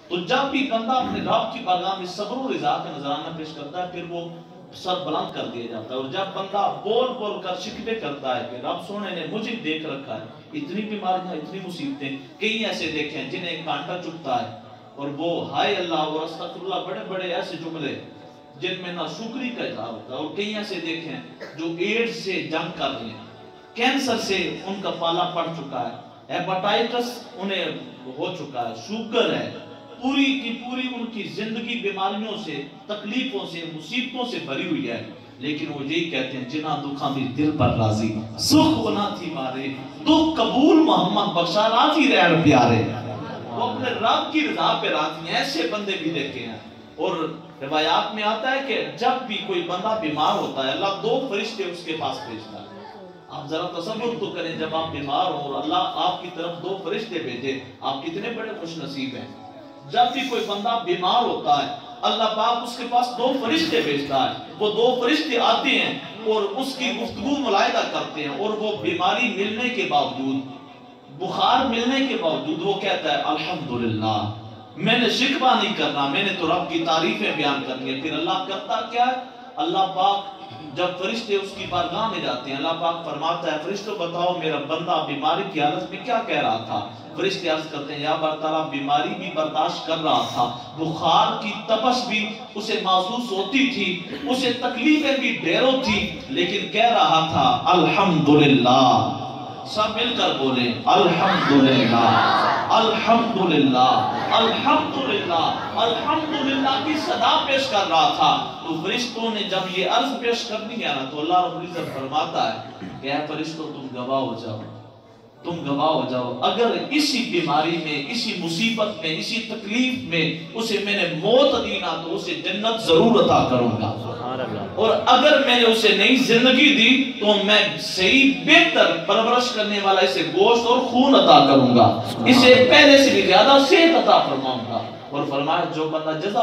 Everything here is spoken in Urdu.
تو جب بھی بندہ اپنے رب کی بارگاہ میں صبر و رضا کا نذرانہ پیش کرتا ہے، پھر وہ سر بلند کر دیا جاتا ہے۔ اور جب بندہ بول بول کر شکوے کرتا ہے کہ رب سونے نے مجھے دیکھ رکھا ہے، اتنی بیماریاں، اتنی مصیبتیں، کئی ایسے دیکھے ہیں جنہیں کانٹا چبھتا ہے اور وہ ہائے اللہ اور استغفر اللہ، بڑے بڑے ایسے جملے جن میں نہ شکری کا اظہار ہوتا ہے۔ اور کئی ایسے دیکھے ہیں جو ایڈز سے جنگ کر رہے ہیں، کینسر سے ان کا پالا پڑ چکا ہے، ہیپاٹائٹس انہیں ہو چکا ہے، شوگر ہے، پوری کی پوری ان کی زندگی بیماریوں سے، تکلیفوں سے، مصیبتوں سے بھری ہوئی ہے، لیکن وہ یہی کہتے ہیں جنہ دکھاں بھی دل پر راضی، سکھ بنا تھی مارے، دکھ قبول محمد بخشا راضی رہن پیارے۔ وہ اپنے رب کی رضا پہ راضی ہیں، ایسے بندے بھی دیکھے ہیں۔ اور روایات میں آتا ہے کہ جب بھی کوئی بندہ بیمار ہوتا ہے، اللہ 2 فرشتے اس کے پاس بھیجتا ہے۔ آپ ذرا تصور تو کریں، جب آپ بیمار ہوں اور اللہ آپ کی طرف 2 فرشتے بھیجے، آپ کتنے بڑے خوش نصیب ہیں۔ جب بھی کوئی بندہ بیمار ہوتا ہے، اللہ پاک اس کے پاس 2 فرشتے بھیجتا ہے، وہ 2 فرشتے آتے ہیں اور اس کی گفتگو ملاحظہ کرتے ہیں، اور وہ بیماری ملنے کے باوجود، بخار ملنے کے باوجود وہ کہتا ہے الحمدللہ، میں نے شکوہ نہیں کرنا، میں نے تو رب کی تعریفیں بیان کرنی ہے۔ پھر اللہ کرتا کیا ہے؟ اللہ پاک جب فرشتے اس کی بارگاہ میں جاتے ہیں، اللہ پاک فرماتا ہے فرشتوں بتاؤ میرا بندہ بیماری کی حالت میں کیا کہہ رہا تھا؟ فرشتے عرض کرتے ہیں یا برطرف بیماری بھی برداشت کر رہا تھا، بخار کی تپش بھی اسے محسوس ہوتی تھی، اسے تکلیفیں بھی ڈھیروں تھی، لیکن کہہ رہا تھا الحمدللہ۔ سب مل کر بولیں الحمدللہ، الحمدللہ، الحمدللہ، الحمدللہ کی صدا پیش کر رہا تھا۔ تو فرشتوں نے جب یہ عرض پیش کرنی ہے نا، تو اللہ رب العزت فرماتا ہے کہ اے فرشتوں تم گواہ ہو جاؤ، تم گواہ ہو جاؤ، اگر اسی بیماری میں، اسی مصیبت میں، اسی تکلیف میں اسے میں نے موت دی نا، تو اسے جنت ضرور عطا کروں گا، اور اگر میں نے اسے نئی زندگی دی تو میں صحیح بہتر پرورش کرنے والا اسے گوشت اور خون عطا کروں گا، اسے پہلے سے بھی زیادہ صحت عطا فرماؤں گا۔ اور فرمایا جو بندہ جزا